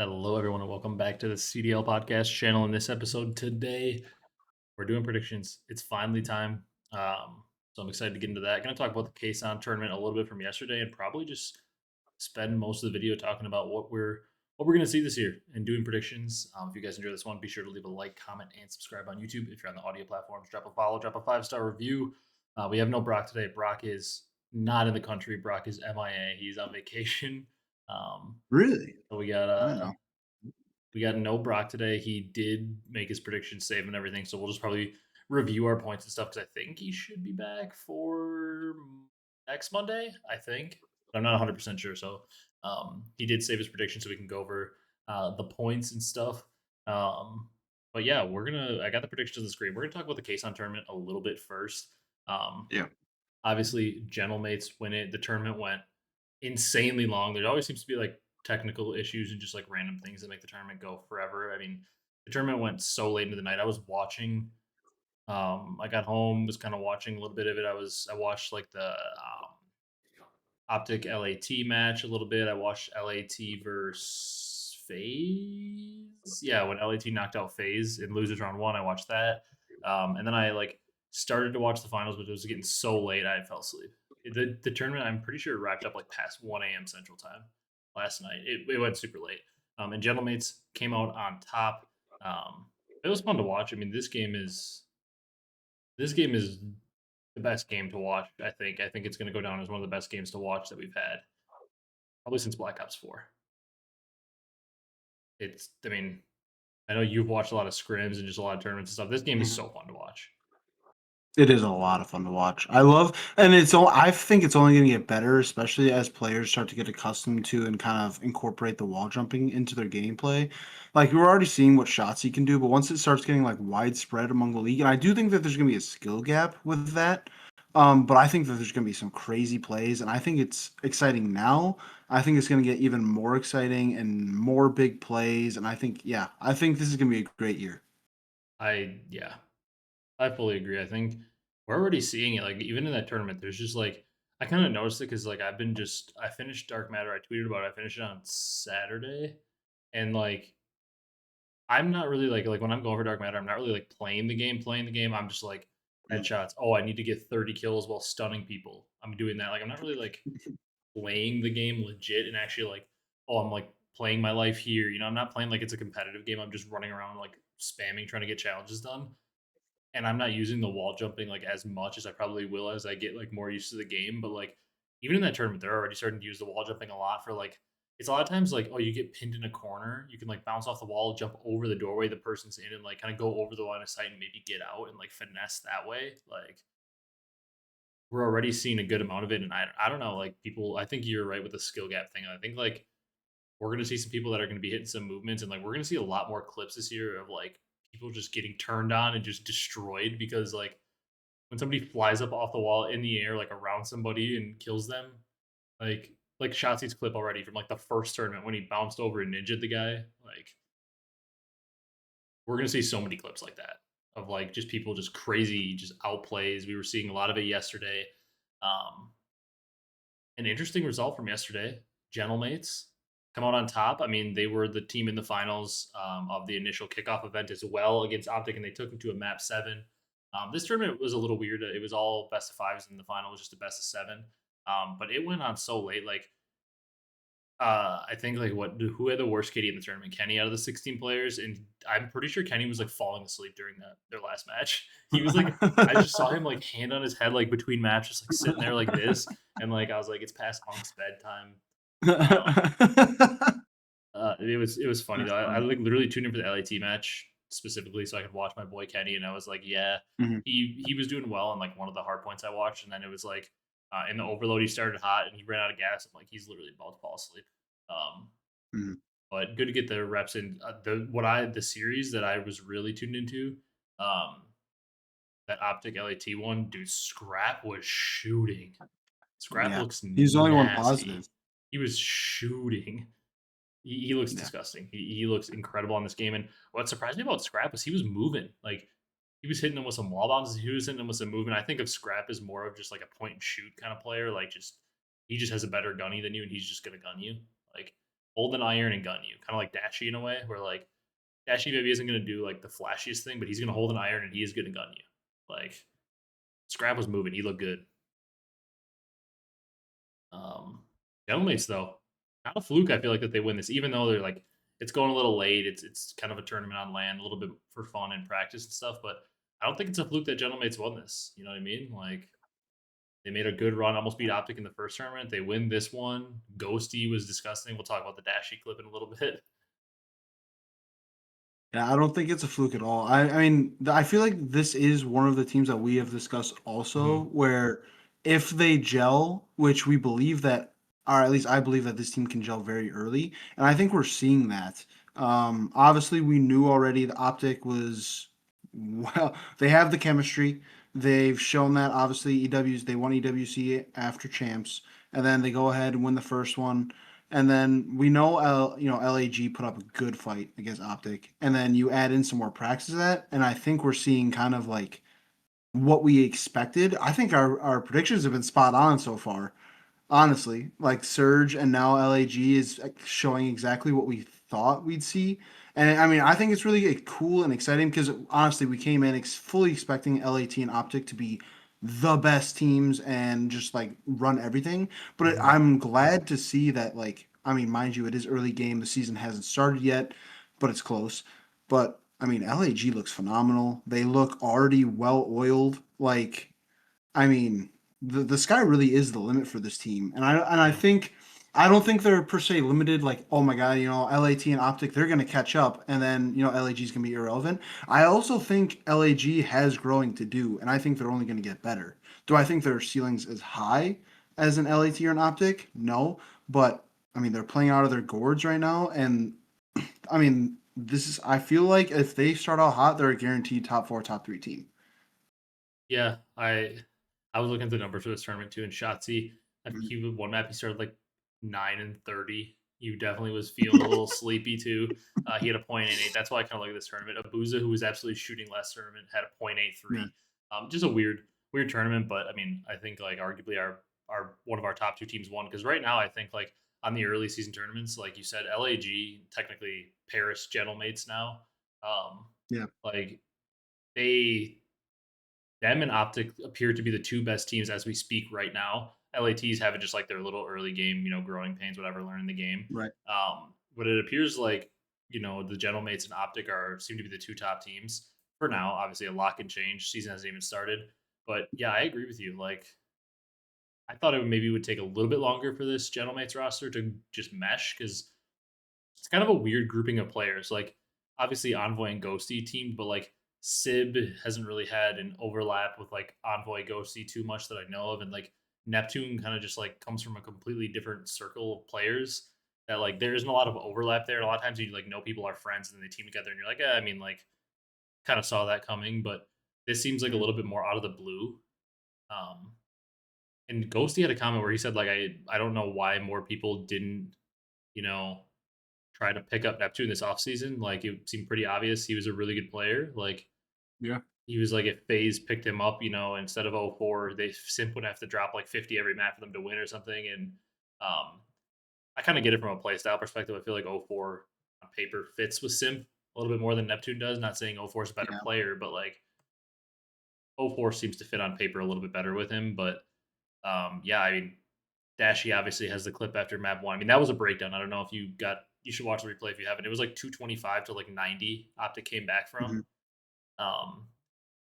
Hello, everyone, and welcome back to the CDL podcast channel. In this episode today, we're doing predictions. It's finally time. So I'm excited to get into that. Going to talk about the Quesan tournament a little bit from yesterday, and probably just spend most of the video talking about what we're going to see this year and doing predictions. If you guys enjoy this one, be sure to leave a like, comment, and subscribe on YouTube. If you're on the audio platforms, drop a follow, drop a 5-star review. We have no Brock today. Brock is not in the country. Brock is MIA. He's on vacation. Um, Really? so we got I don't know. no Brock today. He did make his prediction save and everything, so we'll just probably review our points and stuff because I think he should be back for next Monday. I think, but I'm not 100% sure. So he did save his prediction, so we can go over the points and stuff. But yeah, we're gonna. I got the predictions on the screen. We're gonna talk about the Kason tournament a little bit first. Um, Yeah. Obviously, Gentlemates when the tournament went insanely long. There always seems to be like technical issues and just like random things that make the tournament go forever. I mean, the tournament went so late into the night. I was watching. I got home, was kind of watching a little bit of it. I watched like the OpTic LAT match a little bit. I watched LAT versus Phase. Yeah, when LAT knocked out Phase in losers round one, I watched that. And then I like started to watch the finals, but it was getting so late I fell asleep. The tournament, I'm pretty sure, wrapped up like past 1 a.m. Central Time last night. It went super late. And Gentlemates came out on top. It was fun to watch. I mean, this game is the best game to watch. I think it's going to go down as one of the best games to watch that we've had probably since Black Ops 4. I mean, I know you've watched a lot of scrims and just a lot of tournaments and stuff. This game is Mhm. so fun to watch. It is a lot of fun to watch. I think it's only going to get better, especially as players start to get accustomed to and kind of incorporate the wall jumping into their gameplay. Like we're already seeing what shottzyy can do, but once it starts getting like widespread among the league, and I do think that there's going to be a skill gap with that. But I think that there's going to be some crazy plays, and I think it's exciting now. I think it's going to get even more exciting and more big plays, and I think this is going to be a great year. Yeah, I fully agree. I think we're already seeing it. Like even in that tournament, there's just like I kind of noticed it because like I finished Dark Matter. I tweeted about it. I finished it on Saturday, and like I'm not really like when I'm going for Dark Matter, I'm not really like playing the game. I'm just like headshots. Oh, I need to get 30 kills while stunning people. I'm doing that. Like I'm not really like playing the game legit and actually like, oh, I'm like playing my life here. I'm not playing like it's a competitive game. I'm just running around like spamming trying to get challenges done. And I'm not using the wall jumping like as much as I probably will as I get like more used to the game. But like even in that tournament, they're already starting to use the wall jumping a lot for like it's a lot of times like, oh, you get pinned in a corner, you can like bounce off the wall, jump over the doorway the person's in, and like kind of go over the line of sight and maybe get out and like finesse that way. Like we're already seeing a good amount of it. And I don't know, like people I think you're right with the skill gap thing. I think like we're gonna see some people that are gonna be hitting some movements and like we're gonna see a lot more clips this year of like people just getting turned on and just destroyed because like when somebody flies up off the wall in the air, like, around somebody and kills them, like Shotzzy's clip already from, like, the first tournament when he bounced over and ninja'd the guy, like, we're gonna see so many clips like that of, like, just people just crazy, just outplays. We were seeing a lot of it yesterday. Um, an interesting result from yesterday, Gentlemates come out on top. I mean, they were the team in the finals, of the initial kickoff event as well against OpTic, and they took them to a map 7. This tournament was a little weird. It was all best of 5s, and the final was just a best of 7. But it went on so late. Like, I think like who had the worst KD in the tournament? Kenny out of the 16 players, and I'm pretty sure Kenny was like falling asleep during their last match. He was like, I just saw him like hand on his head like between maps, just like sitting there like this, and like I was like, it's past Unc's bedtime. Um, it was funny That's though. I funny. like literally tuned in for the LAT match specifically so I could watch my boy Kenny, and I was like, yeah, Mhm, he was doing well on like one of the hard points I watched, and then it was like in the overload he started hot and he ran out of gas. I'm like, he's literally about to fall asleep. Um, mhm. but good to get the reps in. The series that I was really tuned into, um, that Optic LAT one, dude, Scrap was shooting. Scrap Yeah. looks He's the only one positive. nasty. He was shooting. He looks Yeah. disgusting. He looks incredible on this game. And what surprised me about Scrap was he was moving. Like he was hitting them with some wall bombs. He was hitting them with some movement. I think of Scrap as more of just like a point and shoot kind of player. Like just he just has a better gunny than you, and he's just gonna gun you. Like hold an iron and gun you, kind of like Dashy in a way, where like Dashy maybe isn't going to do like the flashiest thing, but he's going to hold an iron and he is going to gun you. Like Scrap was moving, he looked good. Um, Gentlemates though, not a fluke. I feel like that they win this, even though they're like it's going a little late. It's kind of a tournament on land, a little bit for fun and practice and stuff. But I don't think it's a fluke that Gentlemates won this. You know what I mean? Like they made a good run, almost beat OpTic in the first tournament. They win this one. Ghosty was disgusting. We'll talk about the Dashy clip in a little bit. Yeah, I don't think it's a fluke at all. I mean, I feel like this is one of the teams that we have discussed also, Hmm. where if they gel, which we believe that, or at least I believe that this team can gel very early, and I think we're seeing that. Obviously, we knew already the Optic was, well, they have the chemistry. They've shown that. Obviously, EWs, they won EWC after champs, and then they go ahead and win the first one. And then we know, LAG put up a good fight against Optic, and then you add in some more practice to that, and I think we're seeing kind of like what we expected. I think our predictions have been spot on so far. Honestly, like Surge and now LAG is showing exactly what we thought we'd see. And I mean, I think it's really cool and exciting because honestly, we came in fully expecting LAT and Optic to be the best teams and just like run everything. But Hmm. I'm glad to see that, like, I mean, mind you, it is early game. The season hasn't started yet, but it's close. But I mean, LAG looks phenomenal. They look already well oiled. Like, I mean, the sky really is the limit for this team, and I Yeah. think I don't think they're per se limited. Like, oh my god, LAT and Optic, they're gonna catch up, and then LAG is gonna be irrelevant. I also think LAG has growing to do, and I think they're only gonna get better. Do I think their ceilings as high as an LAT or an Optic? No, but I mean they're playing out of their gourds right now, and I mean this is I feel like if they start out hot, they're a guaranteed top four, top three team. Yeah, I was looking at the numbers for this tournament too, and shottzyy, I think Mhm. he won map. He started like 9-30. He definitely was feeling a little sleepy too. He had a point 8. That's why I kind of like this tournament. Abuza, who was absolutely shooting last tournament, had a point 83. Yeah, Just a weird tournament, but I mean, I think like arguably our one of our top two teams won because right now I think like on the early season tournaments, like you said, LAG technically Paris Gentlemates now. Um, yeah, like they them and OpTic appear to be the two best teams as we speak right now. LAT's having just like their little early game, growing pains, whatever, learning the game. right. But it appears like the Gentlemates and OpTic are seem to be the two top teams for now. Obviously, a lot can change. Season hasn't even started, but yeah, I agree with you. Like, I thought it maybe would take a little bit longer for this Gentlemates roster to just mesh because it's kind of a weird grouping of players. Like obviously Envoy and Ghosty teamed, but like Sib hasn't really had an overlap with like Envoy Ghosty too much that I know of, and like Neptune kind of just like comes from a completely different circle of players that like there isn't a lot of overlap there. And a lot of times you like know people are friends and then they team together and you're like, I mean, like kind of saw that coming, but this seems like a Mhm. little bit more out of the blue. Um, and Ghosty had a comment where he said like I don't know why more people didn't you know try to pick up Neptune this offseason. Like it seemed pretty obvious he was a really good player. Like Yeah. he was like if FaZe picked him up, instead of 04, they Simp would have to drop like 50 every map for them to win or something. And um, I kind of get it from a playstyle perspective. I feel like 04 on paper fits with Simp a little bit more than Neptune does. Not saying 04 is a better Yeah. player, but like 04 seems to fit on paper a little bit better with him. But yeah, I mean, Dashy obviously has the clip after map one. I mean, that was a breakdown. I don't know if you should watch the replay if you haven't. It was like 225 to like 90 OpTic came back from Mhm. um,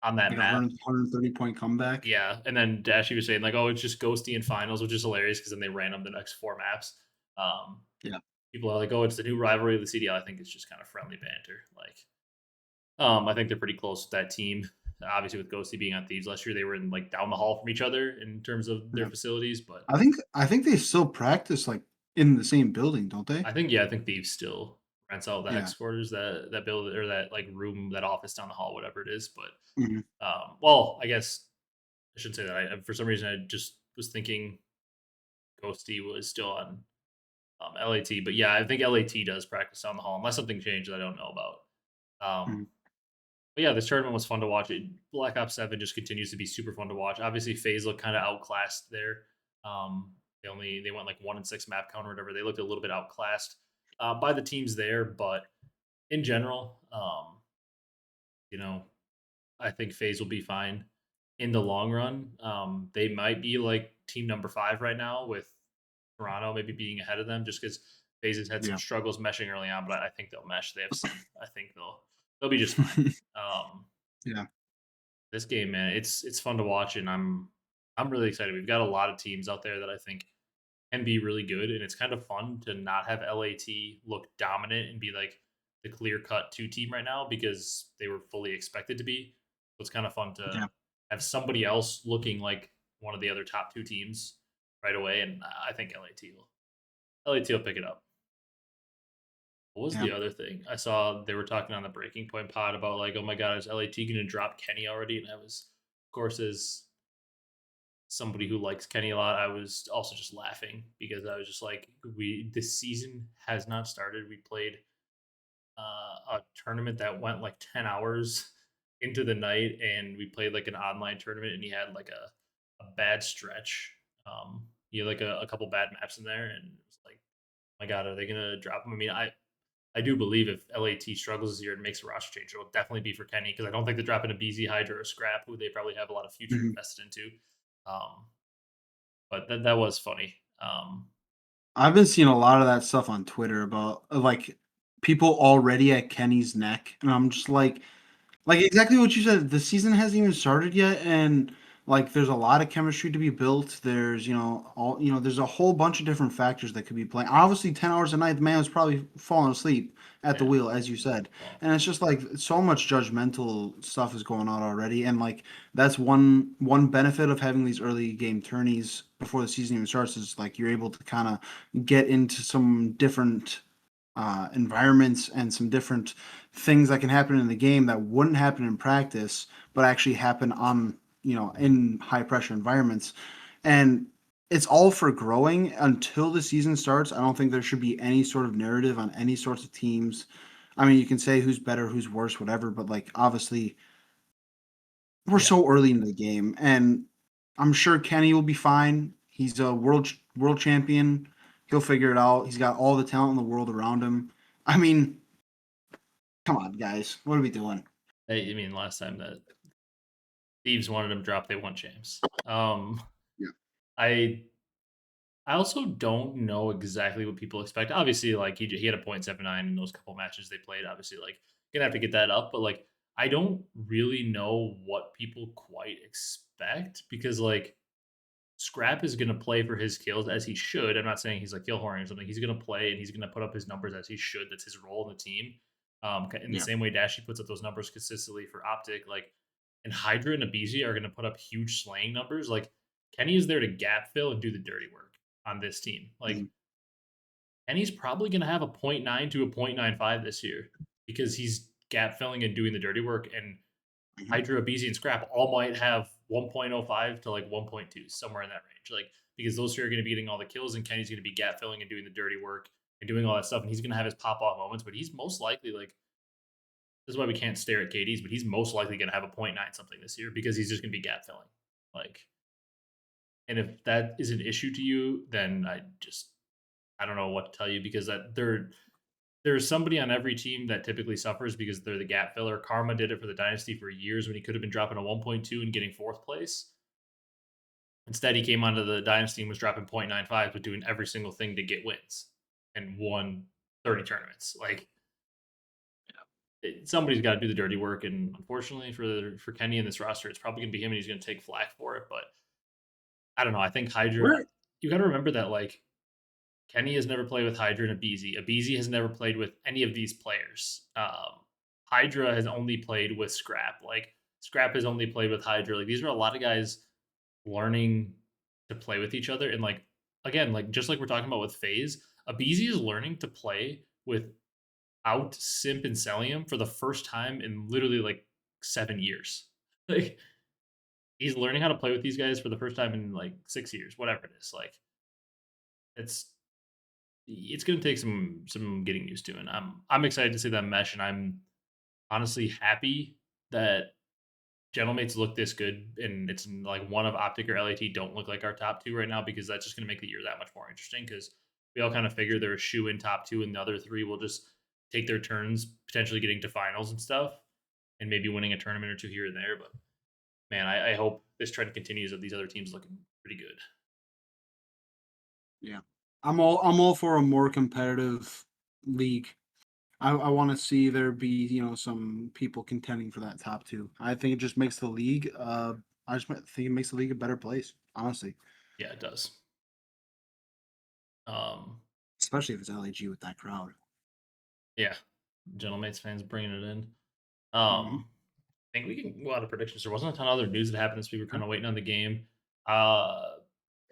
on that Like a map. 130-point comeback. Yeah. And then Dashy was saying, like, oh, it's just Ghosty in finals, which is hilarious because then they ran them the next four maps. Um, Yeah. People are like, oh, it's the new rivalry of the CDL. I think it's just kind of friendly banter. Like, I think they're pretty close with that team. Obviously, with Ghosty being on Thieves last year, they were in like down the hall from each other in terms of their Yeah. facilities. But I think they still practice like in the same building, don't they? I think Thieves still rents out the Yeah. Hecz quarters, that build or that like room, that office down the hall, whatever it is. But Mhm. well, I guess I shouldn't say that. For some reason, I just was thinking Ghosty was still on LAT, but yeah, I think LAT does practice down the hall unless something changed that I don't know about. Mhm. But yeah, this tournament was fun to watch. Black Ops 7 just continues to be super fun to watch. Obviously, FaZe looked kind of outclassed there. They went like 1-6 map count or whatever. They looked a little bit outclassed. by the teams there, but in general, you know, I think FaZe will be fine in the long run. They might be like team number 5 right now with Toronto maybe being ahead of them just because FaZe has had some Yeah. struggles meshing early on, but I think they'll mesh. They have some. I think they'll be just fine. Yeah. This game, man, it's fun to watch, and I'm really excited. We've got a lot of teams out there that I think can be really good, and it's kind of fun to not have LAT look dominant and be like the clear cut 2 team right now because they were fully expected to be. So it's kind of fun to Yeah. have somebody else looking like one of the other top 2 teams right away, and I think LAT will pick it up. What was Yeah. the other thing? I saw they were talking on the Breaking Point pod about like, oh my god, is LAT going to drop Kenny already? And I was, of course, as somebody who likes Kenny a lot, I was also just laughing because I was just like, this season has not started. We played a tournament that went like 10 hours into the night, and we played like an online tournament, and he had like a bad stretch. He had like a couple bad maps in there, and it was like, my god, are they gonna drop him? I mean, I do believe if LAT struggles this year and makes a roster change, it'll definitely be for Kenny because I don't think they're dropping a BZ Hydra or Scrap, who they probably have a lot of future Mhm. invested into. Um, but that was funny. I've been seeing a lot of that stuff on Twitter about like people already at Kenny's neck, and I'm just like exactly what you said. The season hasn't even started yet, and like there's a lot of chemistry to be built. There's there's a whole bunch of different factors that could be playing. Obviously, 10 hours a night, the man was probably falling asleep at the Yeah. wheel, as you said, Well, and it's just like so much judgmental stuff is going on already, and like that's one benefit of having these early game tourneys before the season even starts is like you're able to kind of get into some different environments and some different things that can happen in the game that wouldn't happen in practice, but actually happen on in high pressure environments. And it's all for growing until the season starts. I don't think there should be any sort of narrative on any sorts of teams. I mean, you can say who's better, who's worse, whatever, but like obviously we're yeah, so early into the game, and I'm sure Kenny will be fine. He's a world champion. He'll figure it out. He's got all the talent in the world around him. I mean, come on, guys, what are we doing? I mean, last time that Thieves wanted him dropped, they won champs. Yeah. I I also don't know exactly what people expect. Obviously, like he had a .79 in those couple matches they played. Obviously, like gonna have to get that up, but like I don't really know what people quite expect because like Scrap is gonna play for his kills as he should. I'm not saying he's like kill whoring or something. He's gonna play and he's gonna put up his numbers as he should. That's his role in the team. In the Yeah. same way Dashy puts up those numbers consistently for OpTic, like and Hydra and Abizi are gonna put up huge slaying numbers. Like Kenny is there to gap fill and do the dirty work on this team. Like Mhm. Kenny's probably gonna have a .9 to a .95 this year because he's gap filling and doing the dirty work. And Mhm. Hydra, Abizi, and Scrap all might have 1.05 to like 1.2, somewhere in that range. Like, because those 3 are going to be getting all the kills, and Kenny's going to be gap filling and doing the dirty work and doing all that stuff. And he's going to have his pop off moments, but he's most likely like, this is why we can't stare at KDs, but he's most likely going to have a .9 something this year because he's just going to be gap filling. Like, and if that is an issue to you, then I don't know what to tell you because there's somebody on every team that typically suffers because they're the gap filler. Karma did it for the dynasty for years when he could have been dropping a 1.2 and getting 4th place. Instead, he came onto the dynasty and was dropping .95, but doing every single thing to get wins and won 30 tournaments. Like somebody's got to do the dirty work, and unfortunately for Kenny in this roster, it's probably going to be him, and he's going to take flack for it. But I don't know. I think Hydra. We're You got to remember that like Kenny has never played with Hydra and Abizi. Abizi has never played with any of these players. Hydra has only played with Scrap. Like Scrap has only played with Hydra. Like these are a lot of guys learning to play with each other. And like again, like just like we're talking about with FaZe, Abizi is learning to play without Simp and Celium for the first time in literally like 7 years. Like he's learning how to play with these guys for the first time in like 6 years, whatever it is. Like it's it's going to take some getting used to, and I'm excited to see that mesh, and I'm honestly happy that Gentlemates look this good, and it's like one of OpTic or LAT don't look like our top 2 right now because that's just going to make the year that much more interesting. Because we all kind of figure they're a shoe in top two, and the other three will just take their turns, potentially getting to finals and stuff, and maybe winning a tournament or two here and there. But man, I hope this trend continues of these other teams looking pretty good. Yeah. I'm all for a more competitive league. I want to see there be, some people contending for that top two. I think it just makes the league I just think it makes the league a better place, honestly. Yeah, it does. Um, Especially if it's LAG with that crowd. yeah, Gentlemates fans bringing it in. Hmm. I think we can go out of predictions. There wasn't a ton of other news that happened this week. We're Yeah. kind of waiting on the game. I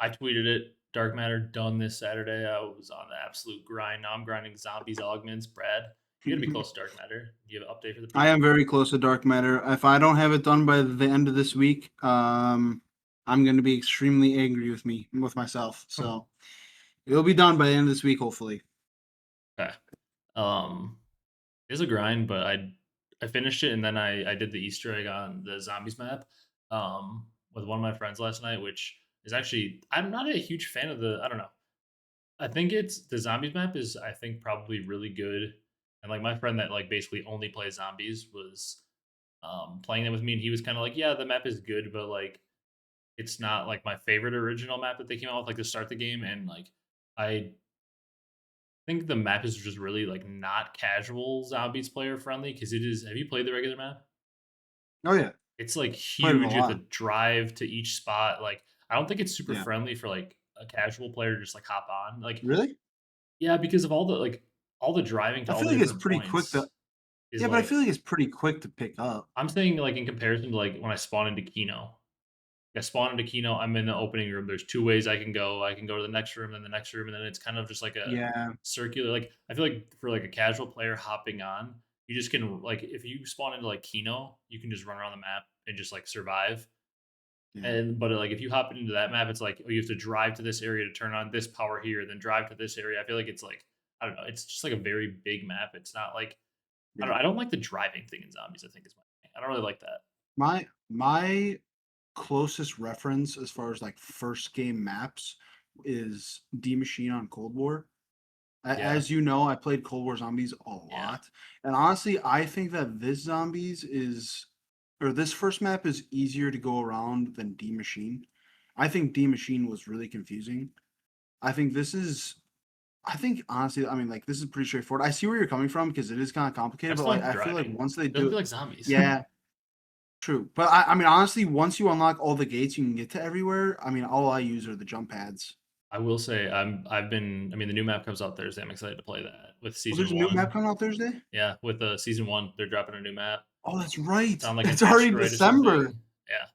tweeted it. Dark Matter done this Saturday. I was on the absolute grind. Now I'm grinding zombies, augments. Brad, you're gonna be close to Dark Matter. Do you have an update for the I people? am very close to Dark Matter. If I don't have it done by the end of this week, I'm going to be extremely angry with myself. So it'll be done by the end of this week, hopefully. Okay. Um, it's a grind, but I finished it and then I did the Easter egg on the zombies map with one of my friends last night, which is actually I'm not a huge fan of the I don't know. I think it's the zombies map is I think probably really good. And like my friend that like basically only plays zombies was playing it with me and he was kind of like, yeah, the map is good, but like it's not like my favorite original map that they came out with like to start the game. And like I think the map is just really like not casual zombies player friendly because it is have you played the regular map? Oh yeah, It's like played it a huge. You have to lot. drive to each spot. Like I don't think it's super Yeah. friendly for like a casual player to just like hop on. Like Really? yeah, because of all the like all the driving I to all feel the like it's different pretty quick to. points is Yeah, but I like feel like it's pretty quick to pick up. I'm saying like in comparison to like when I spawn into Kino. I spawn into Kino, I'm in the opening room. There's two ways I can go. I can go to the next room, then the next room, and then it's kind of just like a Yeah. circular. Like I feel like for like a casual player hopping on, you just can like if you spawn into like Kino, you can just run around the map and just like survive. Yeah. And but like if you hop into that map, it's like oh, you have to drive to this area to turn on this power here, then drive to this area. I feel like it's like I don't know. It's just like a very big map. It's not like Yeah. I don't like the driving thing in zombies. I think is my thing. I don't really like that. My closest reference as far as like first game maps is D Machine on Cold War. Yeah, As you know, I played Cold War Zombies a yeah. lot, and honestly, I think that this first map is easier to go around than D Machine. I think D Machine was really confusing. I think this is. I think honestly, I mean, like this is pretty straightforward. I see where you're coming from because it is kind of I complicated, just but don't like like the I feel like driving. once they It doesn't do feel it, like zombies. yeah, true. But I mean, honestly, once you unlock all the gates, you can get to everywhere. I mean, all I use are the jump pads. I will say I've been I mean the new map comes out Thursday. I'm excited to play that with Oh, there's season a new map 1. coming out Thursday. Yeah, with season 1, they're dropping a new map. Oh, that's It's right. on like an It's already asteroid or December. something. Yeah.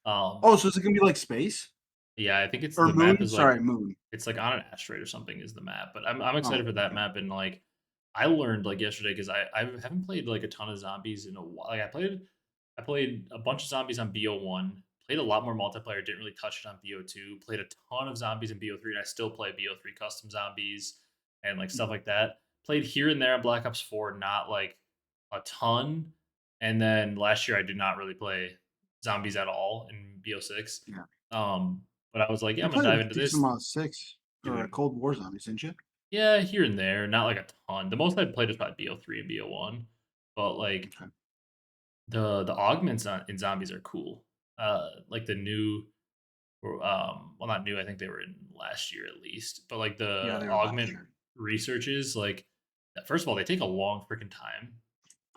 Oh, so is it gonna be like space Yeah, I think it's or the map moon? is like Sorry, moon. it's like on an asteroid or something is the map. But I'm Oh, excited for that okay. map and like I learned like yesterday because I haven't played like a ton of zombies in a while. Like I played a bunch of zombies on BO1, played a lot more multiplayer, didn't really touch it on BO2, played a ton of zombies in BO3, and I still play BO3 custom zombies and like stuff like that. Played here and there on Black Ops 4, not like a ton. And then last year I did not really play zombies at all in BO6. Yeah, But I was like, yeah, you I'm gonna played a dive into decent this, amount of six or dude. Cold War Zombies, didn't you? Yeah, here and there, not like a ton. The most I'd played was probably BO3 and BO1. But like Okay. the augments in zombies are cool. Like the new, or well, not new. I think they were in last year at least. But like Yeah, the they were last augment year. researches, like first of all, they take a long freaking time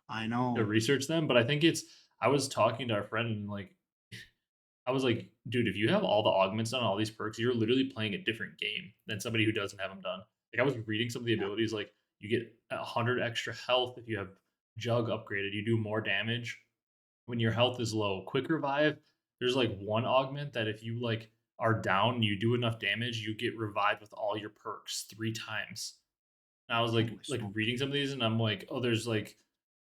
I to know. research them. But I think it's. I was talking to our friend and like I was like, dude, if you have all the augments done, all these perks, you're literally playing a different game than somebody who doesn't have them done. Like I was reading some of the Yeah. abilities, like you get 100 extra health if you have jug upgraded, you do more damage when your health is low. Quick revive, there's like one augment that if you like are down and you do enough damage, you get revived with all your perks 3 times. And I was Holy like smokes. reading some of these, and I'm like, oh, there's like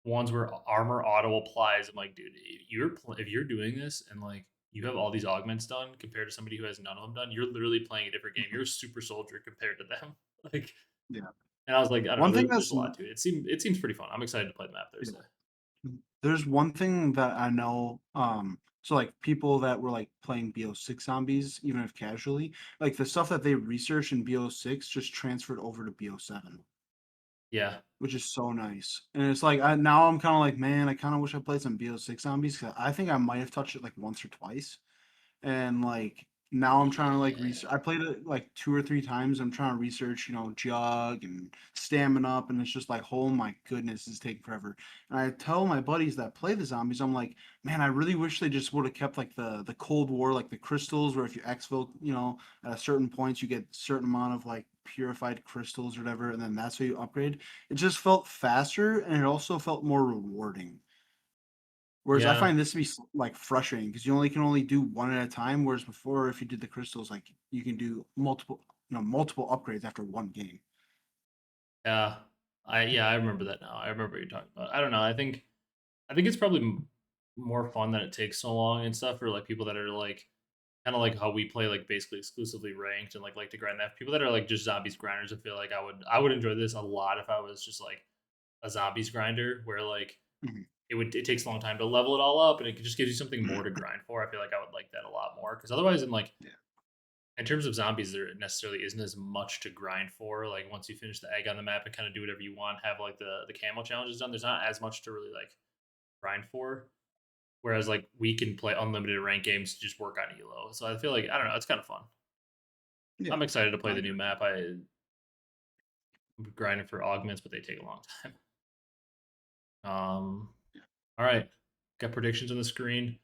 ones where armor auto applies. I'm like, dude, if you're doing this and like you have all these augments done compared to somebody who has none of them done, you're literally playing a different game. Mhm. You're a super soldier compared to them. Like, Yeah. and I was like, I don't know, One thing there's that's a lot to it. It seems pretty fun. I'm excited to play the map yeah. Thursday. There's one thing that I know. So like people that were like playing BO6 zombies, even if casually, like the stuff that they researched in BO6 just transferred over to BO7, Yeah. which is so nice. And it's like now I'm kind of like, man, I kind of wish I played some BO6 zombies, 'cause I think I might have touched it like once or twice. And like now I'm trying to like Yeah. research. I played it like 2 or 3 times. I'm trying to research, jug and stamina up, and it's just like, oh my goodness, it's taking forever. And I tell my buddies that play the zombies, I'm like, man, I really wish they just would have kept like the Cold War, like the crystals, where if you exfil, at a certain points you get certain amount of like purified crystals or whatever, and then that's how you upgrade. It just felt faster, and it also felt more rewarding. Whereas I Yeah. find this to be like frustrating because you only can only do one at a time. Whereas before, if you did the crystals, like you can do multiple upgrades after one game. Yeah. I remember that now. I remember what you're talking about. I don't know. I think it's probably more fun that it takes so long and stuff for like people that are like kind of like how we play like basically exclusively ranked and like to grind that. People that are like just zombies grinders, I feel like I would enjoy this a lot if I was just like a zombies grinder where like Mhm. it takes a long time to level it all up and it just gives you something more to grind for. I feel like I would like that a lot more because otherwise Yeah. in terms of zombies there necessarily isn't as much to grind for. Like once you finish the egg on the map and kind of do whatever you want, have like the camo challenges done. There's not as much to really like grind for. Whereas like we can play unlimited rank games to just work on elo. So I feel like I don't know, it's kind of fun. Yeah. I'm excited to play I the new agree. map. I'm grinding for augments, but they take a long time. Um, all right, got predictions on the screen.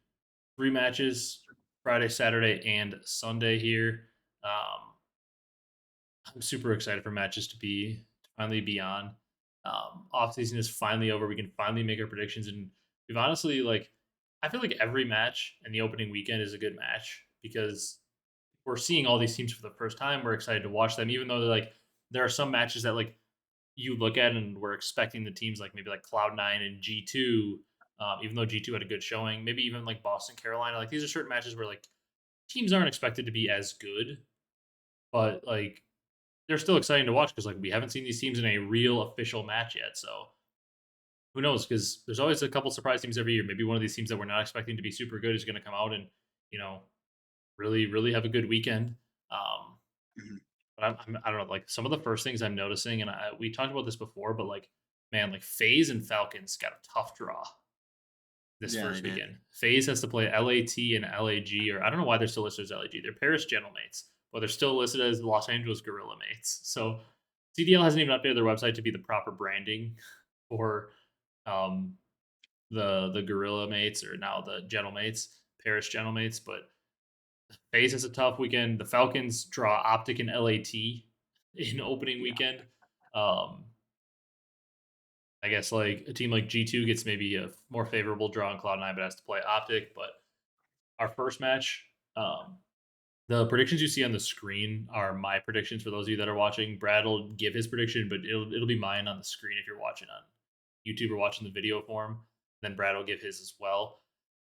3 matches, Friday, Saturday, and Sunday here. Um, I'm super excited for matches to finally be on. Off season is finally over. We can finally make our predictions, and we've honestly like I feel like every match in the opening weekend is a good match because we're seeing all these teams for the first time. We're excited to watch them, even though there are some matches that like you look at and we're expecting the teams like maybe like Cloud9 and G2. Even though G2 had a good showing, maybe even like Boston, Carolina, like these are certain matches where like teams aren't expected to be as good, but like they're still exciting to watch because like we haven't seen these teams in a real official match yet. So who knows? Because there's always a couple surprise teams every year. Maybe one of these teams that we're not expecting to be super good is going to come out and you know really really have a good weekend. Um, Mhm. but I don't know, like some of the first things I'm noticing, and we talked about this before, but like man, like FaZe and Falcons got a tough draw this Yeah, they first did. weekend. FaZe has to play LAT and LAG, or I don't know why they're still listed as LAG. They're Paris Gentlemates, but they're still listed as Los Angeles Gorilla Mates. So CDL hasn't even updated their website to be the proper branding for um, the Gorilla Mates or now the Gentlemates, Paris Gentlemates. But FaZe has a tough weekend. The Falcons draw OpTic and LAT in opening Yeah. weekend. Um, I guess like a team like G2 gets maybe a more favorable draw on Cloud9, but has to play OpTic. But our first match, the predictions you see on the screen are my predictions for those of you that are watching. Brad will give his prediction, but it'll be mine on the screen if you're watching on YouTube or watching the video form. Then Brad will give his as well.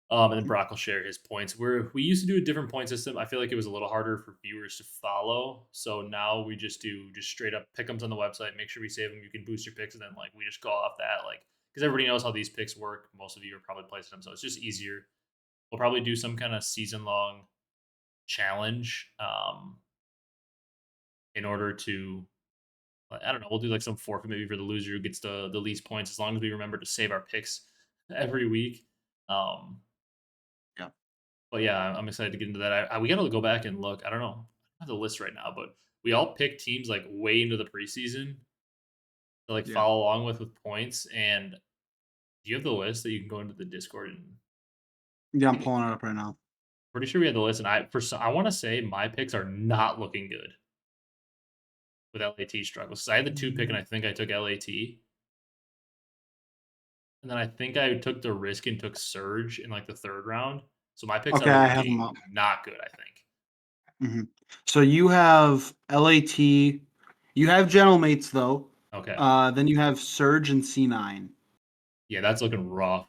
And then Mhm. Brock will share his points. We used to do a different point system. I feel like it was a little harder for viewers to follow. So now we just do just straight up pick'ems on the website. Make sure we save them. You can boost your picks, and then like we just go off that, like because everybody knows how these picks work. Most of you are probably placing them, so it's just easier. We'll probably do some kind of season long challenge in order to I don't know. We'll do like some forfeit maybe for the loser who gets the least points, as long as we remember to save our picks every week. Um, Yeah. But yeah, I'm excited to get into that. We got to go back and look. I don't know. I have the list right now, but we all picked teams like way into the preseason to like Yeah. follow along with points. And do you have the list that you can go into the Discord? And Yeah, I'm pulling it up right now. pretty sure we had the list. And I want to say my picks are not looking good with LAT struggles. So I had the two pick, and Mhm. I think I took LAT, and then I think I took the risk and took Surge in like the third round. So my picks Okay, are I have them looking up. not good. I think. So you have LAT, you have Gentlemates though. Okay. Then you have Surge and C9. Yeah, that's looking rough.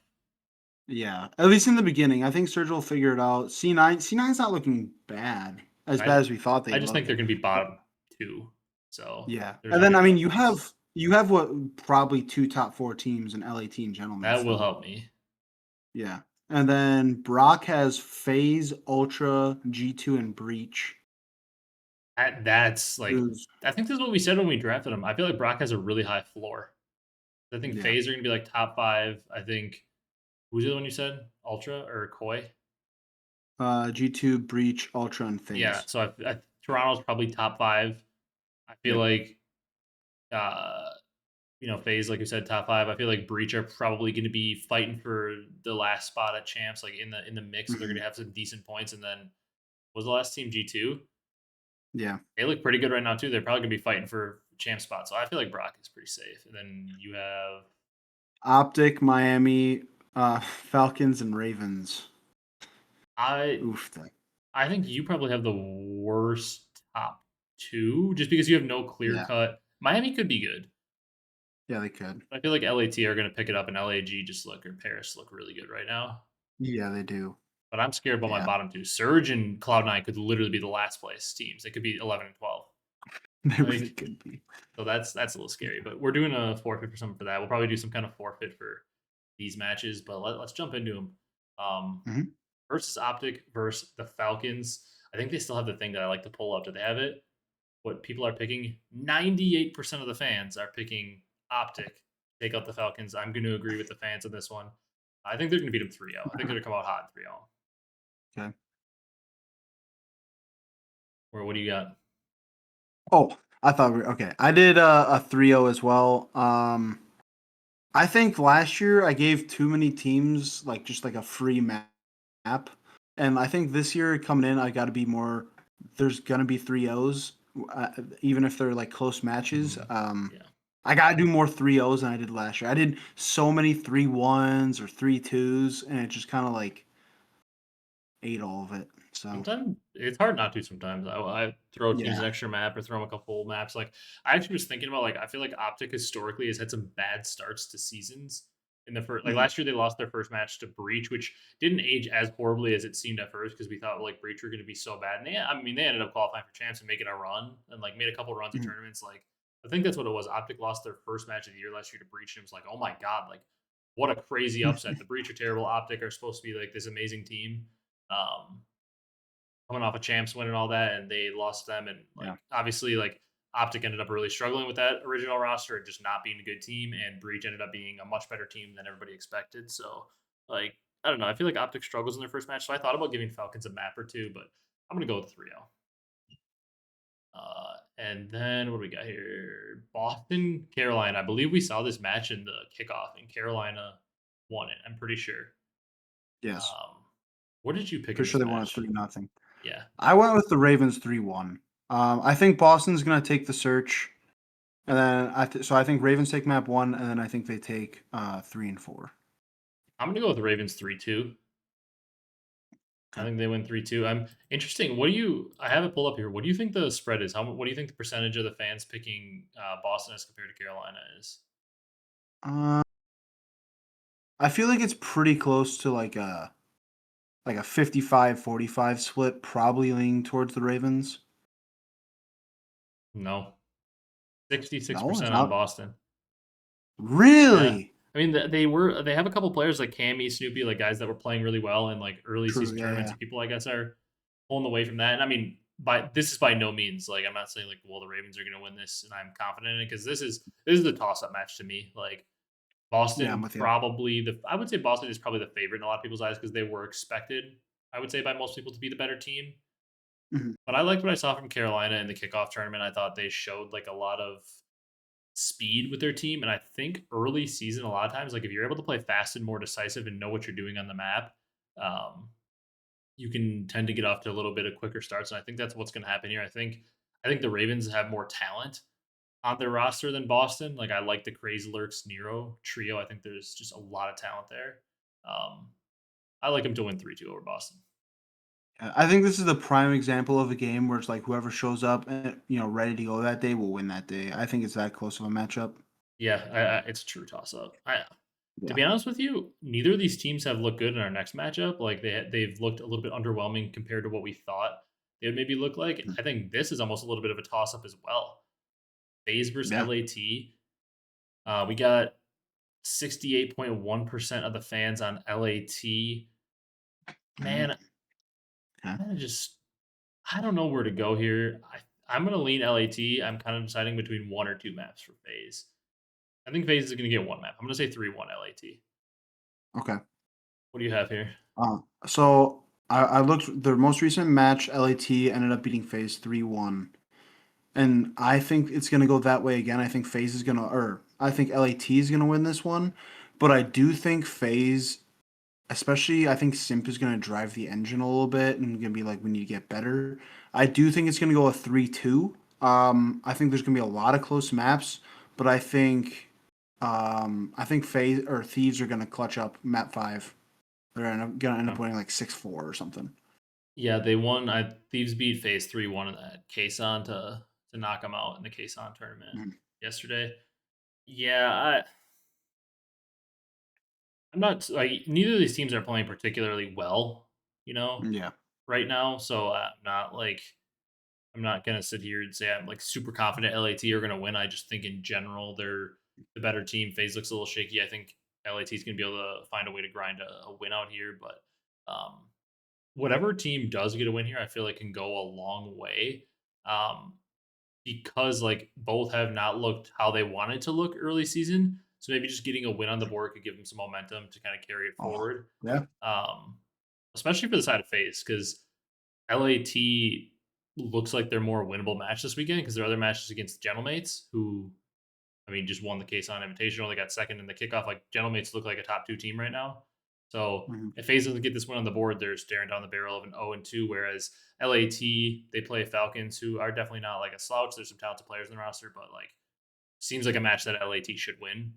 Yeah, at least in the beginning. I think Surge will figure it out. C9's not looking bad I as we thought I they'd just think look. they're gonna be But bottom two. So yeah, there's and gonna then be a I mean roughness. you have what probably two top four teams in LAT and Gentlemates That will though. help me. Yeah. And then Brock has Phase, Ultra, G2, and Breach. That's like, Who's I think this is what we said when we drafted him. I feel like Brock has a really high floor. I think yeah. FaZe are gonna be like top 5. I think who's the other one you said? Ultra or Koi? G2, Breach, Ultra, and Yeah. Phase. So Toronto's probably top 5. I feel Yep. like FaZe, like you said, top 5. I feel like Breach are probably going to be fighting for the last spot at champs, like in the mix. So they're going Mhm. to have some decent points. And then was the last team G2? Yeah. They look pretty good right now too. They're probably going to be fighting for champ spot. So I feel like Brock is pretty safe. And then you have OpTic, Miami, Falcons, and Ravens. I Oof. I think you probably have the worst top 2 just because you have no clear Yeah. cut. Miami could be good. Yeah, they could. I feel like LAT are going to pick it up, and LAG or Paris look really good right now. Yeah, they do. But I'm scared about my Yeah. bottom 2. Surge and Cloud9 could literally be the last place teams. They could be 11 and 12. They really Like, could be. so that's a little scary. But we're doing a forfeit for something for that. We'll probably do some kind of forfeit for these matches. But let's jump into them. Um, Mhm. versus OpTic versus the Falcons. I think they still have the thing that I like to pull up. Do they have it? What people are picking? 98% of the fans are picking OpTic. Take out the Falcons. I'm going to agree with the fans on this one. I think they're going to beat them 3-0. I think they're going to come out hot in 3-0. Okay. Or what do you got? Oh, I thought okay. I did a 3-0 as well. I think last year I gave too many teams like just like a free map, and I think this year coming in I got to be more. There's gonna be 3-0s, even if they're like close matches. Yeah. I gotta do more 3-0s than I did last year. I did so many 3-1s or 3-2s, and it just kind of like ate all of it. So Sometimes it's hard not to. Sometimes I throw teams an yeah. extra map or throw them a couple maps. Like I actually was thinking about like I feel like OpTic historically has had some bad starts to seasons. In the first, like Mhm. last year, they lost their first match to Breach, which didn't age as horribly as it seemed at first because we thought like Breach were going to be so bad. And I mean, they ended up qualifying for champs and making a run and like made a couple runs of Mhm. tournaments. Like I think that's what it was. OpTic lost their first match of the year last year to Breach, and it was like, oh my god, like what a crazy upset. The Breach are terrible. OpTic are supposed to be like this amazing team. Um, Coming off a champs win and all that, and they lost them. And like Yeah. obviously, like OpTic ended up really struggling with that original roster and just not being a good team. And Breach ended up being a much better team than everybody expected. So like I don't know. I feel like OpTic struggles in their first match, so I thought about giving Falcons a map or two, but I'm gonna go with 3-0. And then what do we got here? Boston, Carolina. I believe we saw this match in the kickoff, and Carolina won it. I'm pretty sure. Yes. Um, what did you pick in Pretty sure this they won at match? 3-0. Yeah, I went with the Ravens 3-1. I think Boston's gonna take the search, and then so I think Ravens take map 1, and then I think they take 3 and 4. I'm gonna go with the Ravens 3-2. I Okay. think they win 3-2. I'm interesting. What do you? I have it pulled up here. What do you think the spread is? What do you think the percentage of the fans picking Boston as compared to Carolina is? Uh, I feel like it's pretty close to like a 55-45 split, probably leaning towards the Ravens. No, 66 No, it's percent on not Boston. Yeah, really I mean they have a couple players like Cammy, Snoopy, like guys that were playing really well in like early true. season Yeah, tournaments, yeah. and people I guess are pulling away from that. And I mean, by this is by no means like I'm not saying like well the Ravens are going to win this, and I'm confident in it because this is a toss up match to me. Like Yeah, I'm Boston with you. probably I would say Boston is probably the favorite in a lot of people's eyes because they were expected, I would say, by most people to be the better team. Mhm. But I liked what I saw from Carolina in the kickoff tournament. I thought they showed like a lot of speed with their team. And I think early season, a lot of times, like if you're able to play fast and more decisive and know what you're doing on the map, um, you can tend to get off to a little bit of quicker starts. And I think that's what's going to happen here. I think the Ravens have more talent on their roster than Boston. Like I like the Crazy Lurks Nero trio. I think there's just a lot of talent there. Um, I like him to win 3-2 over Boston. Yeah, I think this is the prime example of a game where it's like whoever shows up, ready to go that day will win that day. I think it's that close of a matchup. Yeah, it's a true toss up. To Yeah. be honest with you, neither of these teams have looked good in our next matchup. Like they've looked a little bit underwhelming compared to what we thought they would maybe look like. Mhm. I think this is almost a little bit of a toss up as well. FaZe versus Yeah. LAT. We got 68.1% of the fans on LAT. Man, Okay. I just I don't know where to go here. I'm gonna lean LAT. I'm kind of deciding between one or two maps for Phase. I think Phase is gonna get one map. I'm gonna say 3-1 LAT. Okay. What do you have here? So I looked their most recent match. LAT ended up beating FaZe 3-1, and I think it's gonna go that way again. I think FaZe is gonna, or I think LAT is gonna win this one, but I do think FaZe, especially I think Simp is gonna drive the engine a little bit and gonna be like we need to get better. I do think it's gonna go a 3-2. I think there's gonna be a lot of close maps, but I think FaZe or Thieves are gonna clutch up map 5. They're gonna end up Okay. winning like 6-4 or something. Yeah, they won. I Thieves beat Phase 3-1 in that Quesan to knock them out in the Quesan tournament Mhm. yesterday. Yeah, I'm not like neither of these teams are playing particularly well, you know, Yeah. right now. So I'm not gonna sit here and say I'm like super confident LAT are gonna win. I just think in general they're the better team. FaZe looks a little shaky. I think LAT is gonna be able to find a way to grind a win out here, but um, whatever team does get a win here, I feel like can go a long way. Um, because like both have not looked how they wanted to look early season. So maybe just getting a win on the board could give them some momentum to kind of carry it Oh, forward. yeah. Um, Especially for the side of FaZe, because LAT looks like they're more winnable match this weekend because their other matches against Gentlemates, who I mean just won the case on Invitational. They got second in the kickoff. Like Gentlemates look like a top two team right now. So Mhm. if FaZe doesn't get this win on the board, they're staring down the barrel of an 0-2. Whereas LAT, they play Falcons, who are definitely not like a slouch. There's some talented players in the roster, but like seems like a match that LAT should win.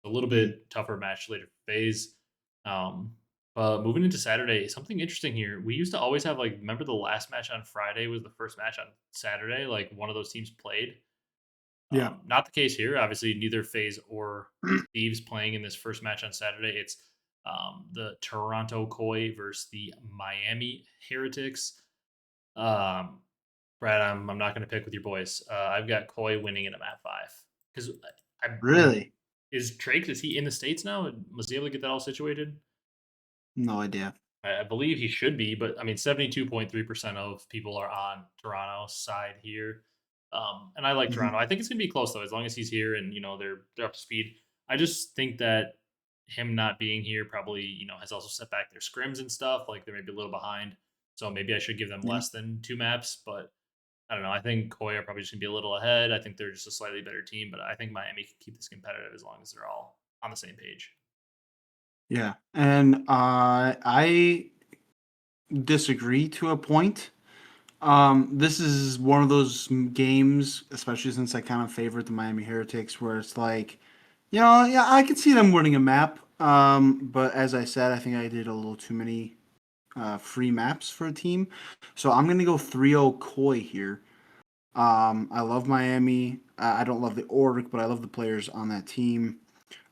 A little Mhm. bit tougher match later for FaZe. Um, but moving into Saturday, something interesting here. We used to always have like, remember the last match on Friday was the first match on Saturday. Like one of those teams played. Yeah. Not the case here. Obviously, neither FaZe or Thieves playing in this first match on Saturday. It's the Toronto Koi versus the Miami Heretics. Um, Brad, I'm not going to pick with your boys. I've got Koi winning in a map 5 because I mean, Really? is he in the states now? Was he able to get that all situated? No idea. I believe he should be, but I mean, 72.3% of people are on Toronto's side here. And I like Mhm. Toronto. I think it's gonna be close though, as long as he's here and they're up to speed. I just think that him not being here probably has also set back their scrims and stuff. Like they may be a little behind, so maybe I should give them Yeah. less than two maps. But I don't know. I think Koi are probably just gonna be a little ahead. I think they're just a slightly better team, but I think Miami can keep this competitive as long as they're all on the same page. Yeah. And I disagree to a point. This is one of those games, especially since I kind of favorite the Miami Heretics, where it's like, yeah, I could see them winning a map. But as I said, I think I did a little too many free maps for a team. So I'm gonna go 3-0 Koi here. I love Miami. I don't love the org, but I love the players on that team.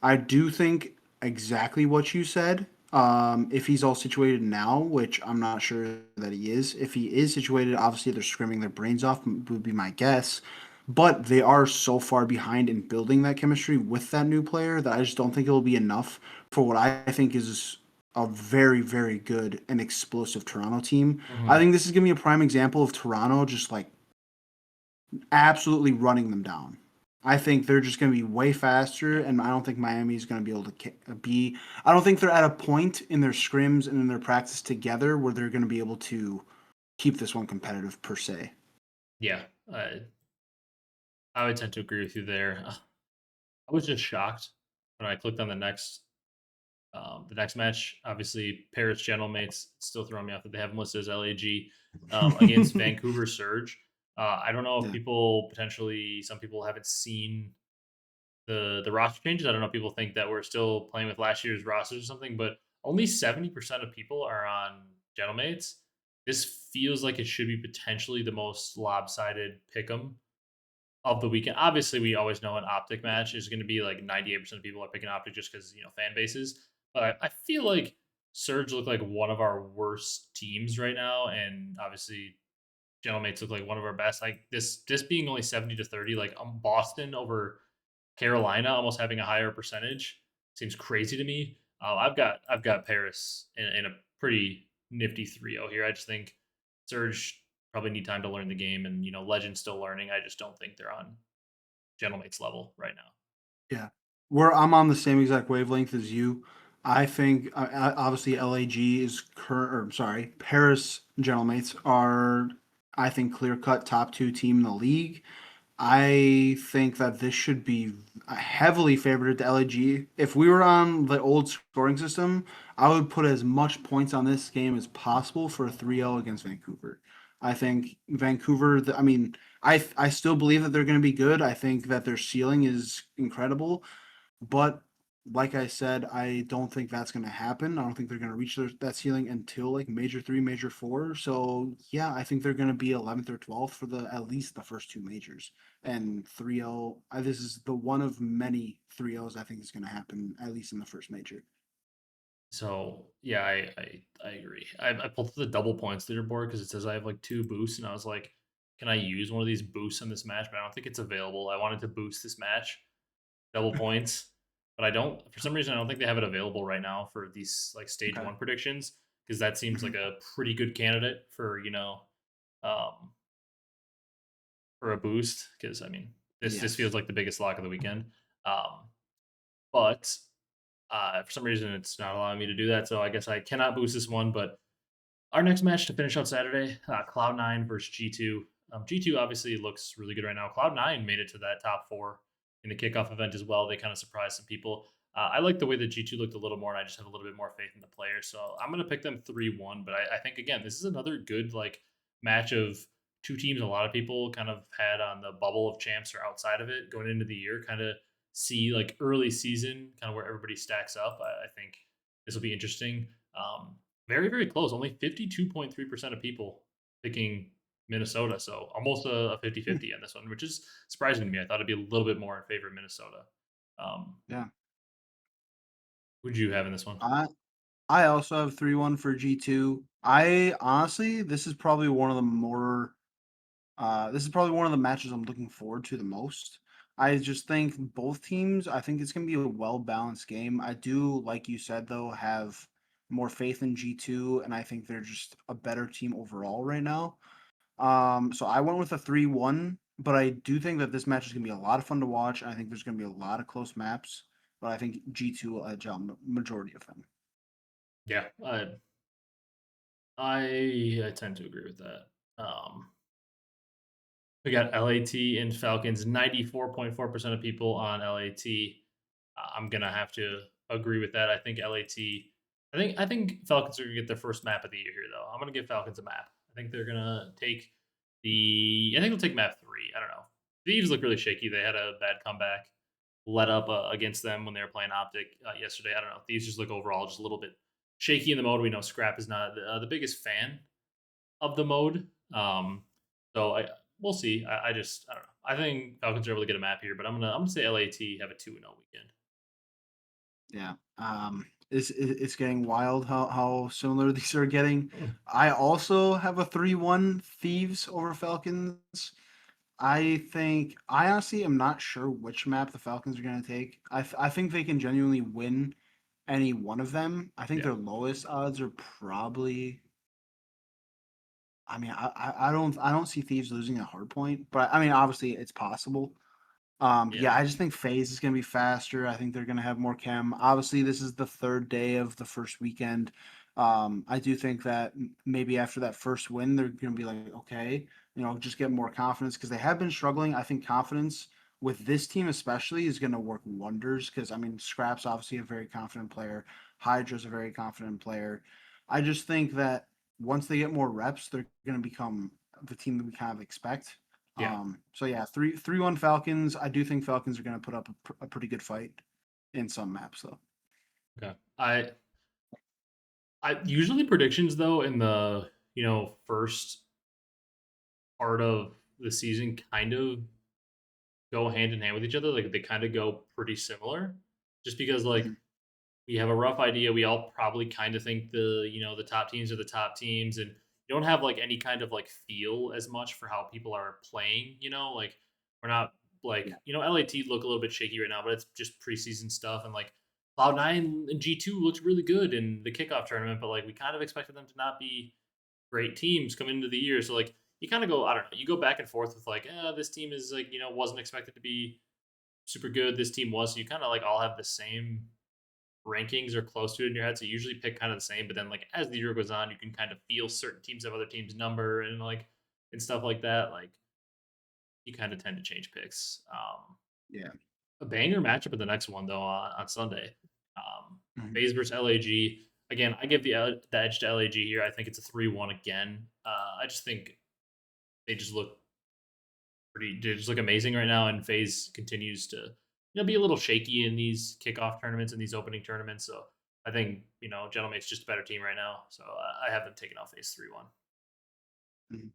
I do think exactly what you said. If he's all situated now, which I'm not sure that he is, if he is situated, obviously they're screaming their brains off, would be my guess. But they are so far behind in building that chemistry with that new player that I just don't think it'll be enough for what I think is a very, very good and explosive Toronto team. I Mhm. think this is going to be a prime example of Toronto just like absolutely running them down. I think they're just going to be way faster, Yeah. and I don't think Miami's going to be able to be. I don't think they're at a point in their scrims and in their practice together where they're going to be able to keep this one competitive per se. Yeah. I would tend to agree with you there. I was just shocked when I clicked on the next match. Obviously, Paris Gentlemates still throwing me off that they have them listed as LAG against Vancouver Surge. I don't know if Yeah. some people haven't seen the roster changes. I don't know if people think that we're still playing with last year's rosters or something, but only 70% of people are on Gentlemates. This feels like it should be potentially the most lopsided pick'em of the weekend. Obviously, we always know an OpTic match is going to be like 98% of people are picking OpTic just because, fan bases. But I feel like Surge look like one of our worst teams right now. And obviously, Gentlemates look like one of our best. Like this being only 70-30, like Boston over Carolina almost having a higher percentage seems crazy to me. I've got Paris in a pretty nifty 3-0 here. I just think Surge probably need time to learn the game, and Legend's still learning. I just don't think they're on Gentlemates level right now. Yeah. Where I'm on the same exact wavelength as you. I think obviously LAG is current, or sorry, Paris Gentlemates are, I think, clear cut top two team in the league. I think that this should be heavily favored to LAG. If we were on the old scoring system, I would put as much points on this game as possible for a 3-0 against Vancouver. I think Vancouver, I mean, I still believe that they're going to be good. I think that their ceiling is incredible, but like I said, I don't think that's going to happen. I don't think they're going to reach that ceiling until like major three, major four. So yeah, I think they're going to be 11th or 12th for the at least the first two majors. And 3-0, this is the one of many 3-0s I think is going to happen at least in the first major. So yeah, I agree. I pulled up the double points leaderboard because it says I have like 2 boosts, and I was like, can I use one of these boosts in this match? But I don't think it's available. I wanted to boost this match, double points, but I don't. For some reason, I don't think they have it available right now for these like stage Okay. one predictions because that seems Mhm. like a pretty good candidate um, for a boost. Because I mean, this Yes. feels like the biggest lock of the weekend. Um, but for some reason, it's not allowing me to do that. So I guess I cannot boost this one. But our next match to finish out Saturday, Cloud9 versus G2. G2 obviously looks really good right now. Cloud9 made it to that top four in the kickoff event as well. They kind of surprised some people. I like the way that G2 looked a little more, and I just have a little bit more faith in the players. So I'm going to pick them 3-1. But I think, again, this is another good match of two teams a lot of people kind of had on the bubble of champs or outside of it going into the year, kind of see like early season, kind of where everybody stacks up. I think this will be interesting. Very, very close. Only 52.3% of people picking Minnesota. So almost a 50 Hmm. 50 on this one, which is surprising to me. I thought it'd be a little bit more in favor of Minnesota. Um, Yeah. who'd you have in this one? I I also have 3-1 for G2. I honestly, this is probably one of the matches I'm looking forward to the most. I just think both teams, I think it's going to be a well balanced game. I do, like you said, though, have more faith in G2, and I think they're just a better team overall right now. So I went with a 3-1, but I do think that this match is going to be a lot of fun to watch. I think there's going to be a lot of close maps, but I think G2 will edge out majority of them. Yeah, I tend to agree with that. We got LAT and Falcons. 94.4% of people on LAT. I'm gonna have to agree with that. I think LAT. I think Falcons are gonna get their first map of the year here, though. I'm gonna give Falcons a map. I think they're gonna take the. I think they'll take map 3. I don't know. Thieves look really shaky. They had a bad comeback, let up against them when they were playing OpTic yesterday. I don't know. Thieves just look overall just a little bit shaky in the mode. We know Scrap is not the biggest fan of the mode. So we'll see. I don't know. I think Falcons are able to get a map here, but I'm gonna say LAT have a 2-0 weekend. Yeah. It's getting wild how similar these are getting. I also have a 3-1 Thieves over Falcons. I honestly am not sure which map the Falcons are going to take. I think they can genuinely win any one of them. I think Yeah, their lowest odds are probably. I mean, I don't see Thieves losing a hard point, but I mean, obviously it's possible. But yeah, yeah, I just think FaZe is going to be faster. I think they're going to have more chem. Obviously, this is the third day of the first weekend. I do think that maybe after that first win, they're going to be like, okay, just get more confidence because they have been struggling. I think confidence with this team, especially, is going to work wonders because, I mean, Scrap's obviously a very confident player, Hydra's a very confident player. I just think that once they get more reps, they're going to become the team that we kind of expect. yeah. So yeah, 3-1 Falcons. I do think Falcons are going to put up a pretty good fight in some maps though. Okay. I usually predictions though in the first part of the season kind of go hand in hand with each other. Like they kind of go pretty similar, just because Mhm. we have a rough idea. We all probably kind of think the top teams are the top teams, and you don't have like any kind of like feel as much for how people are playing. Like we're not Yeah. LAT look a little bit shaky right now, but it's just preseason stuff, and like Cloud9 and G2 looked really good in the kickoff tournament, but like we kind of expected them to not be great teams coming into the year. So like you kind of go, I don't know, you go back and forth with like, this team is like, wasn't expected to be super good. This team was. So you kind of like all have the same rankings or close to it in your head. So you usually pick kind of the same. But then like as the year goes on, you can kind of feel certain teams have other teams' number and like and stuff like that. Like you kind of tend to change picks. Yeah. A banger matchup in the next one though on Sunday. Mhm. FaZe versus LAG. Again, I give the edge to LAG here. I think it's a 3-1 again. I just think they just look they just look amazing right now, and FaZe continues to be a little shaky in these kickoff tournaments and these opening tournaments. So I think Gentlemates just a better team right now. So I have them taking off FaZe 3-1. Mhm.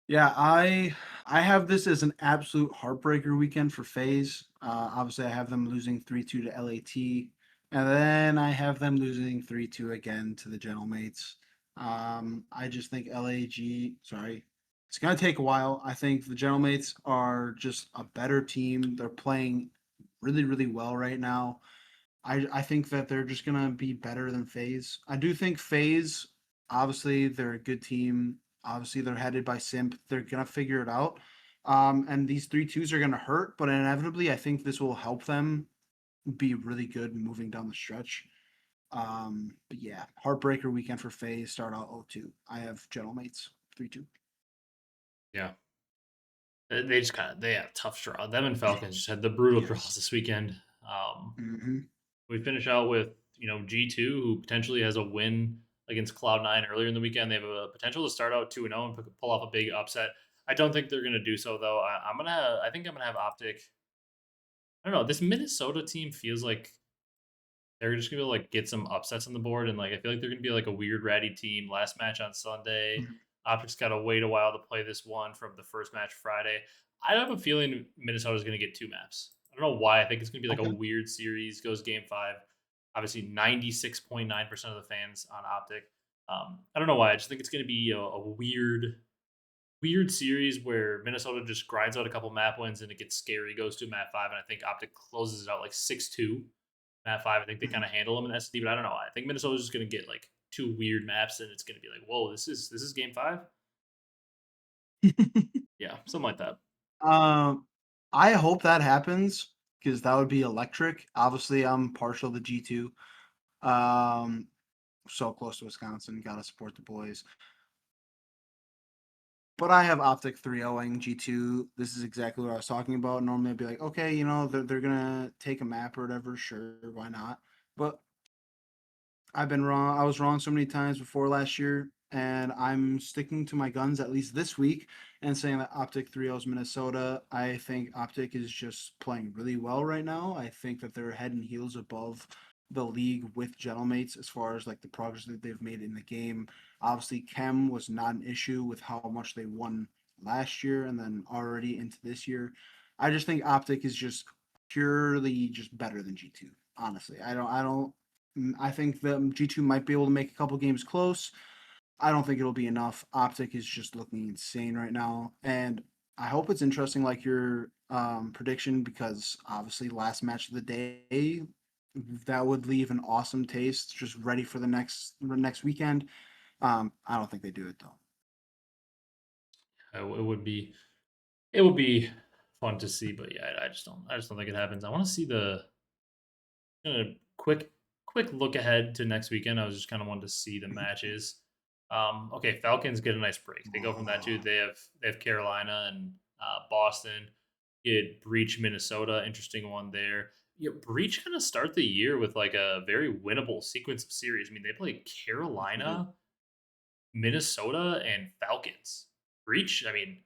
Yeah, I have this as an absolute heartbreaker weekend for FaZe. Obviously, I have them losing 3-2 to LAT, and then I have them losing 3-2 again to the Gentlemates. I just think LAG, sorry, it's gonna take a while. I think the Gentlemates are just a better team. They're playing really, really well right now. I think that they're just gonna be better than FaZe. I do think FaZe, obviously, they're a good team. Obviously, they're headed by Simp. They're gonna figure it out. And these 3-2s are gonna hurt, but inevitably, I think this will help them be really good moving down the stretch. But yeah, heartbreaker weekend for FaZe. Start out 0-2. I have Gentlemates 3-2. Yeah, they just kind of they had a tough draw. Them and Falcons just had the brutal draws Yes. this weekend. Um, Mm-hmm. we finish out with G2, who potentially has a win against Cloud9 earlier in the weekend. They have a potential to start out 2-0 and pull off a big upset. I don't think they're going to do so though. I think I'm gonna have OpTic. I don't know. This Minnesota team feels like they're just gonna like get some upsets on the board, and like I feel like they're gonna be like a weird ratty team. Last match on Sunday, Optic's got to wait a while to play this one from the first match Friday. I have a feeling Minnesota's gonna get 2 maps. I don't know why. I think it's gonna be like a Okay. weird series. Goes game 5. Obviously, 96.9% of the fans on Optic. I don't know why. I just think it's gonna be a weird series where Minnesota just grinds out a couple map wins and it gets scary, goes to map 5, and I think Optic closes it out like 6-2. Map 5, I think they kind of handle them in SD, but I don't know. I think Minnesota's just going to get like 2 weird maps and it's going to be like, whoa, this is game 5. Yeah, something like that. Um, I hope that happens because that would be electric. Obviously, I'm partial to G2. Um, so close to Wisconsin, gotta support the boys. But I have Optic 3-0ing G2. This is exactly what I was talking about. Normally, I'd be like, okay, they're gonna take a map or whatever. Sure, why not? But I've been wrong. I was wrong so many times before last year, and I'm sticking to my guns at least this week and saying that Optic 3-0 is Minnesota. I think Optic is just playing really well right now. I think that they're head and heels above the league with Gentlemates as far as like the progress that they've made in the game. Obviously, Chem was not an issue with how much they won last year and then already into this year. I just think Optic is just purely just better than G2. Honestly, I think the G2 might be able to make a couple games close. I don't think it'll be enough. Optic is just looking insane right now. And I hope it's interesting like your prediction because obviously last match of the day that would leave an awesome taste just ready for the next weekend. I don't think they do it though. It would be fun to see, but yeah, I just don't think it happens. I want to see the quick look ahead to next weekend. I was just kind of wanting to see the matches. Okay, Falcons get a nice break. They go from that to they have Carolina and Boston. Get Breach Minnesota, interesting one there. Yeah, Breach kind of start the year with like a very winnable sequence of series. I mean, they play They do. Carolina, Minnesota, and Falcons. Breach, I mean,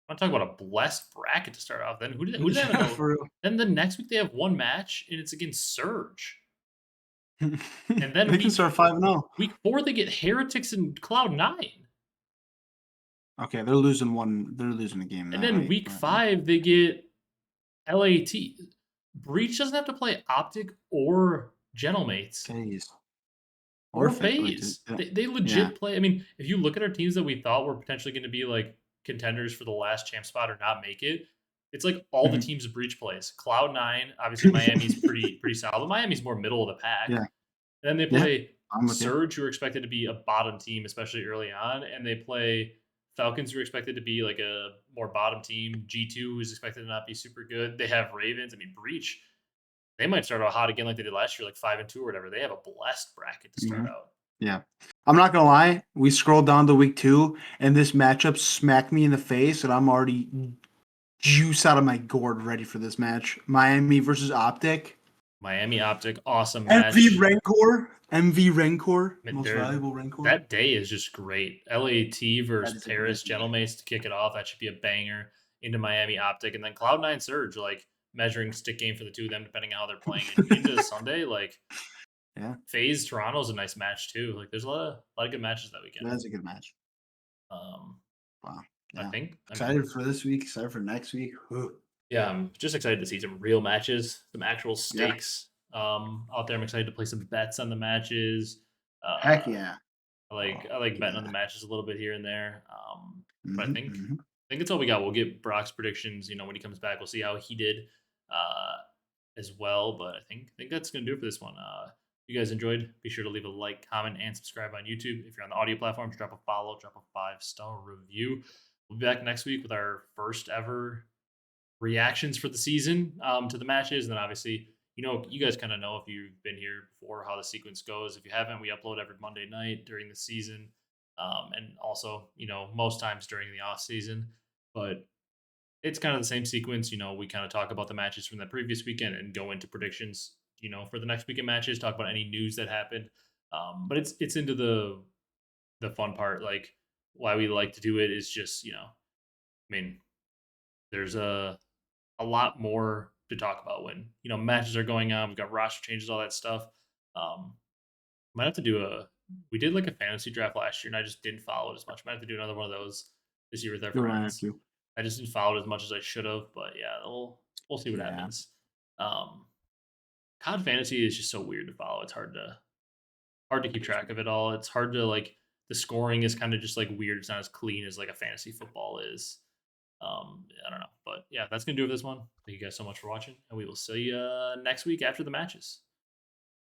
want to talk about a blessed bracket to start off. Then who do they have in Yeah, the? for real. Then the next week they have one match and it's against Surge. And then They can start 5-0. week 4 they get Heretics and Cloud9. Okay, they're losing one. They're losing a game And that then night. week But 5 they get LAT. Breach doesn't have to play Optic or Gentlemates phase or or phase. Wait, FaZe. They yeah. legit play. I mean, if you look at our teams that we thought were potentially going to be like contenders for the last champ spot or not make it, It's like all the Mhm. teams breach plays. Cloud9, obviously Miami's pretty solid, but Miami's more middle of the pack. Yeah. And then they Yeah. play I'm with you. Surge, who are expected to be a bottom team, especially early on, and they play Falcons, who are expected to be like a more bottom team. G2, who's expected to not be super good. They have Ravens. I mean, Breach, they might start out hot again like they did last year, like 5-2 or whatever. They have a blessed bracket to start Mhm. out. Yeah. I'm not gonna lie, we scrolled down to week 2, and this matchup smacked me in the face, and I'm already juice out of my gourd ready for this match. Miami versus OpTic. Miami OpTic, awesome MV match. Rancor. MV Rancor. I mean, Most they're valuable Rancor. that day is just great. LAT That versus is a great Paris match. Gentlemates to kick it off. That should be a banger. Into Miami OpTic, and then Cloud9 Surge, like measuring stick game for the two of them, depending on how they're playing. And into Sunday, like Yeah, FaZe Toronto's a nice match too. Like there's a lot of good matches that weekend. that's a good match. Um, Wow. I Yeah. think. I mean, Excited for this week, excited for next week. Whew. yeah, I'm just excited to see some real matches, some actual Yeah. stakes out there. I'm excited to play some bets on the matches. Heck Uh, yeah. I like betting on the Yeah. matches a little bit here and there. But I Hmm. think Hmm. I think that's all we got. We'll get Brock's predictions. When he comes back, we'll see how he did uh, as well. But I think that's gonna do it for this one. If you guys enjoyed, be sure to leave a like, comment, and subscribe on YouTube. If you're on the audio platforms, drop a follow, drop a 5-star review. We'll be back next week with our first ever reactions for the season to the matches. And then obviously, you guys kind of know if you've been here before how the sequence goes. If you haven't, we upload every Monday night during the season. And also, most times during the off season. But it's kind of the same sequence. We kind of talk about the matches from the previous weekend and go into predictions, for the next weekend matches, talk about any news that happened. But it's into the fun part. Like why we like to do it is just, I mean, there's a lot more to talk about when matches are going on. We've got roster changes, all that stuff. Um, might have to do a. We did like a fantasy draft last year, and I just didn't follow it as much. Might have to do another one of those this year with our You're gonna have friends. to. I just didn't follow it as much as I should have, but yeah, we'll see what Yeah. happens. Um, COD fantasy is just so weird to follow. It's hard to keep track of it all. It's hard to like the scoring is kind of just like weird. It's not as clean as like a fantasy football is. I don't know, but yeah, that's gonna do it for this one. Thank you guys so much for watching, and we will see you next week after the matches.